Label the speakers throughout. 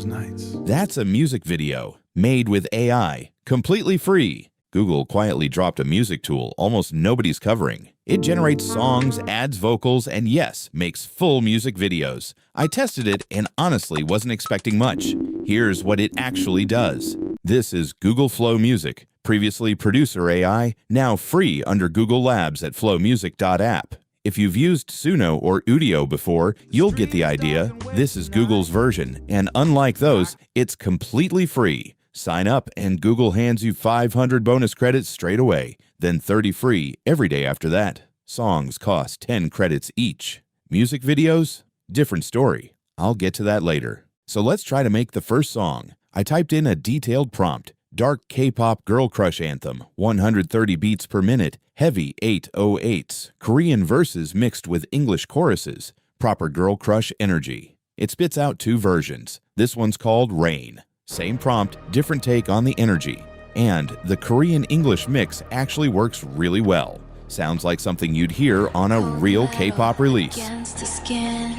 Speaker 1: nights.
Speaker 2: That's a music video made with AI, completely free. Google quietly dropped a music tool almost nobody's covering. It generates songs, adds vocals, and yes, makes full music videos. I tested it and honestly wasn't expecting much. Here's what it actually does. This is Google Flow Music, previously ProducerAI, now free under Google Labs at flowmusic.app. If you've used Suno or Udio before, you'll get the idea. This is Google's version, and unlike those, it's completely free. Sign up and Google hands you 500 bonus credits straight away, then 30 free every day after that. Songs cost 10 credits each. Music videos? Different story. I'll get to that later. So let's try to make the first song. I typed in a detailed prompt. Dark K-pop girl crush anthem, 130 beats per minute, heavy 808s, Korean verses mixed with English choruses, proper girl crush energy. It spits out two versions. This one's called Rain. Same prompt, different take on the energy. And the Korean-English mix actually works really well. Sounds like something you'd hear on a real K-pop release.
Speaker 3: Against the skin,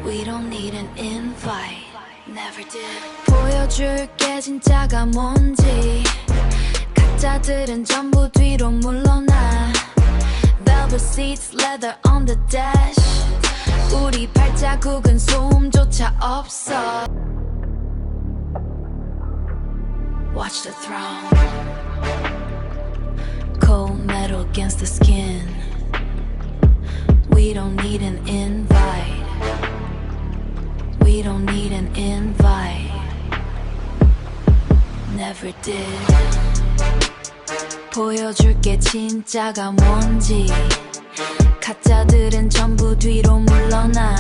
Speaker 3: we don't need an invite. Never did. 보여줄게 진짜가 뭔지. 가짜들은 전부 뒤로 물러나. Velvet seats, leather on the dash. 우리 발자국은 소음조차 없어. Watch the throne. Cold metal against the skin. We don't need an invite. We don't need an invite. Never did. 보여줄게 진짜가 뭔지. 가짜들은 전부 뒤로 물러나.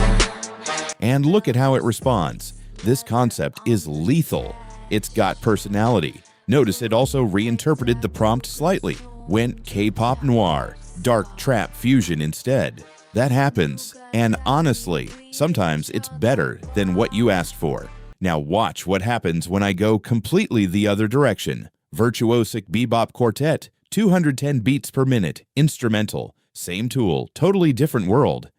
Speaker 2: And look at how it responds. This concept is lethal. It's got personality. Notice it also reinterpreted the prompt slightly. Went K-pop noir, dark trap fusion instead. That happens. And honestly, sometimes it's better than what you asked for. Now watch what happens when I go completely the other direction. Virtuosic bebop quartet, 210 beats per minute, instrumental. Same tool, totally different world.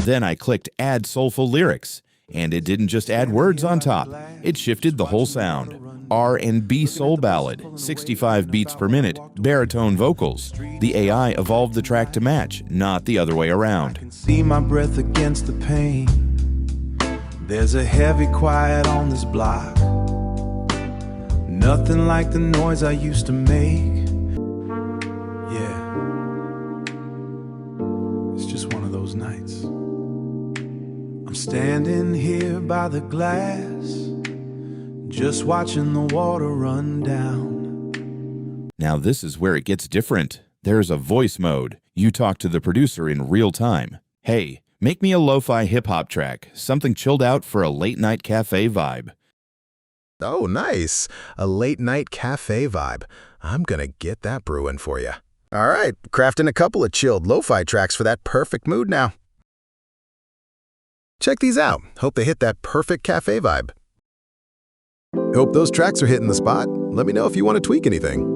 Speaker 2: Then I clicked Add Soulful Lyrics, and it didn't just add words on top, it shifted the whole sound. R&B soul ballad, 65 beats per minute, baritone vocals. The AI evolved the track to match, not the other way around.
Speaker 1: I can see my breath against the pain. There's a heavy quiet on this block. Nothing like the noise I used to make. Yeah, it's just one of those nights. I'm standing here by the glass, just watching the water run down.
Speaker 2: Now this is where it gets different. There's a voice mode. You talk to the producer in real time. Hey, make me a lo-fi hip-hop track, something chilled out for a late-night cafe vibe.
Speaker 4: Oh, nice. A late-night cafe vibe. I'm gonna get that brewing for you. All right, crafting a couple of chilled lo-fi tracks for that perfect mood now. Check these out. Hope they hit that perfect cafe vibe. Hope those tracks are hitting the spot. Let me know if you want to tweak anything.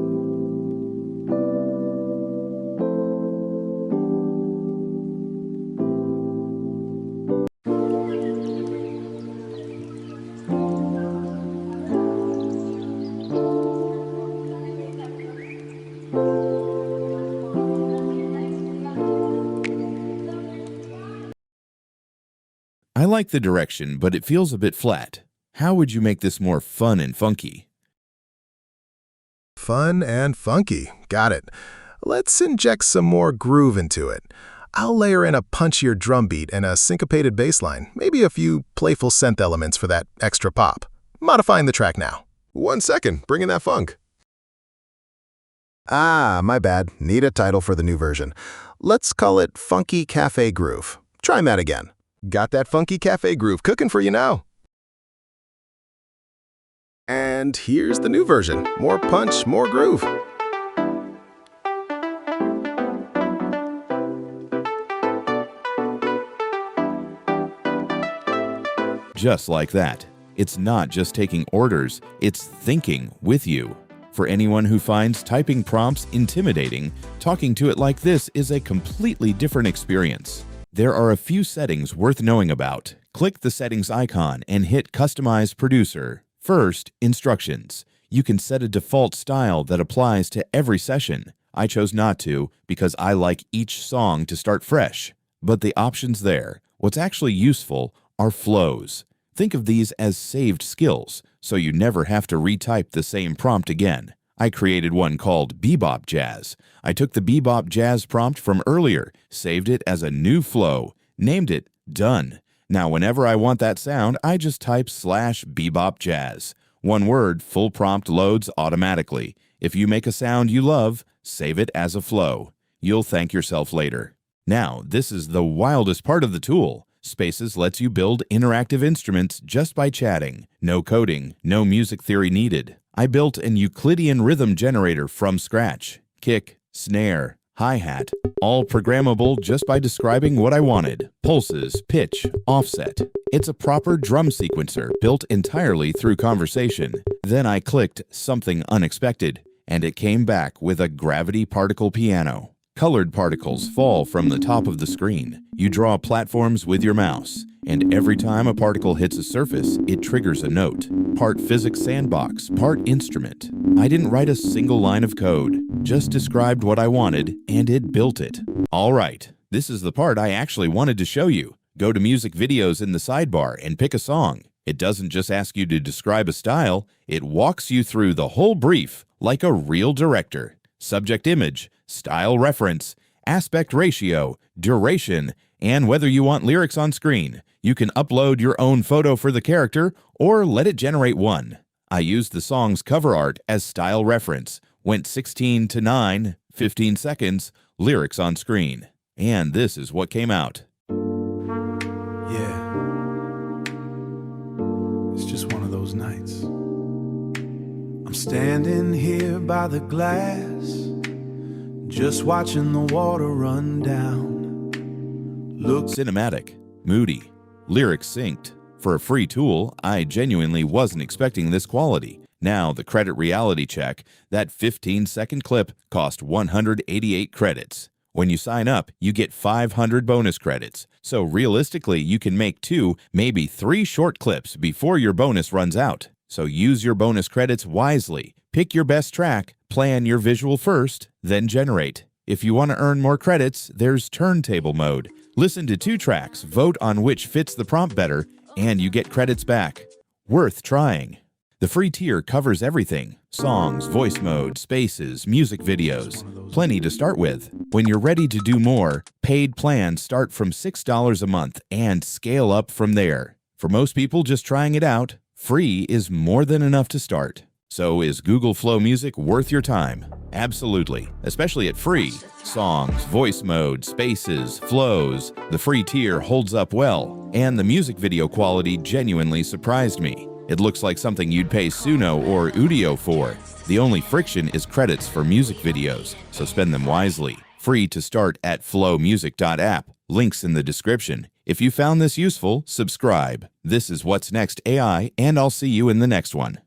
Speaker 2: I like the direction, but it feels a bit flat. How would you make this more fun and funky?
Speaker 4: Fun and funky. Got it. Let's inject some more groove into it. I'll layer in a punchier drum beat and a syncopated bass line, maybe a few playful synth elements for that extra pop. Modifying the track now. 1 second, bring in that funk. Ah, my bad. Need a title for the new version. Let's call it Funky Cafe Groove. Trying that again. Got that funky cafe groove cooking for you now. And here's the new version. More punch, more groove.
Speaker 2: Just like that. It's not just taking orders, it's thinking with you. For anyone who finds typing prompts intimidating, talking to it like this is a completely different experience. There are a few settings worth knowing about. Click the settings icon and hit Customize Producer. First, instructions. You can set a default style that applies to every session. I chose not to because I like each song to start fresh. But the options there. What's actually useful are flows. Think of these as saved skills, so you never have to retype the same prompt again. I created one called Bebop Jazz. I took the Bebop Jazz prompt from earlier, saved it as a new flow, named it Done. Now whenever I want that sound, I just type /Bebop Jazz. One word, full prompt loads automatically. If you make a sound you love, save it as a flow. You'll thank yourself later. Now, this is the wildest part of the tool. Spaces lets you build interactive instruments just by chatting. No coding, no music theory needed. I built an Euclidean rhythm generator from scratch. Kick, snare, hi-hat, all programmable just by describing what I wanted. Pulses, pitch, offset. It's a proper drum sequencer built entirely through conversation. Then I clicked something unexpected, and it came back with a gravity particle piano. Colored particles fall from the top of the screen. You draw platforms with your mouse, and every time a particle hits a surface, it triggers a note. Part physics sandbox, part instrument. I didn't write a single line of code, just described what I wanted, and it built it. All right, this is the part I actually wanted to show you. Go to music videos in the sidebar and pick a song. It doesn't just ask you to describe a style, it walks you through the whole brief like a real director. Subject image, style reference, aspect ratio, duration, and whether you want lyrics on screen. You can upload your own photo for the character or let it generate one. I used the song's cover art as style reference, went 16:9, 15 seconds, lyrics on screen. And this is what came out.
Speaker 1: Yeah. It's just one of those nights. I'm standing here by the glass, just watching the water run down. Look.
Speaker 2: Cinematic, moody, lyrics synced. For a free tool, I genuinely wasn't expecting this quality. Now, the credit reality check, that 15-second clip cost 188 credits. When you sign up, you get 500 bonus credits. So realistically, you can make 2, maybe 3 short clips before your bonus runs out. So use your bonus credits wisely. Pick your best track, plan your visual first, then generate. If you want to earn more credits, there's turntable mode. Listen to 2 tracks, vote on which fits the prompt better, and you get credits back. Worth trying. The free tier covers everything: songs, voice mode, spaces, music videos. Plenty to start with. When you're ready to do more, paid plans start from $6 a month and scale up from there. For most people just trying it out, free is more than enough to start. So is Google Flow Music worth your time? Absolutely, especially at free. Songs, voice mode, spaces, flows. The free tier holds up well, and the music video quality genuinely surprised me. It looks like something you'd pay Suno or Udio for. The only friction is credits for music videos, so spend them wisely. Free to start at flowmusic.app. Links in the description. If you found this useful, subscribe. This is What's Next AI, and I'll see you in the next one.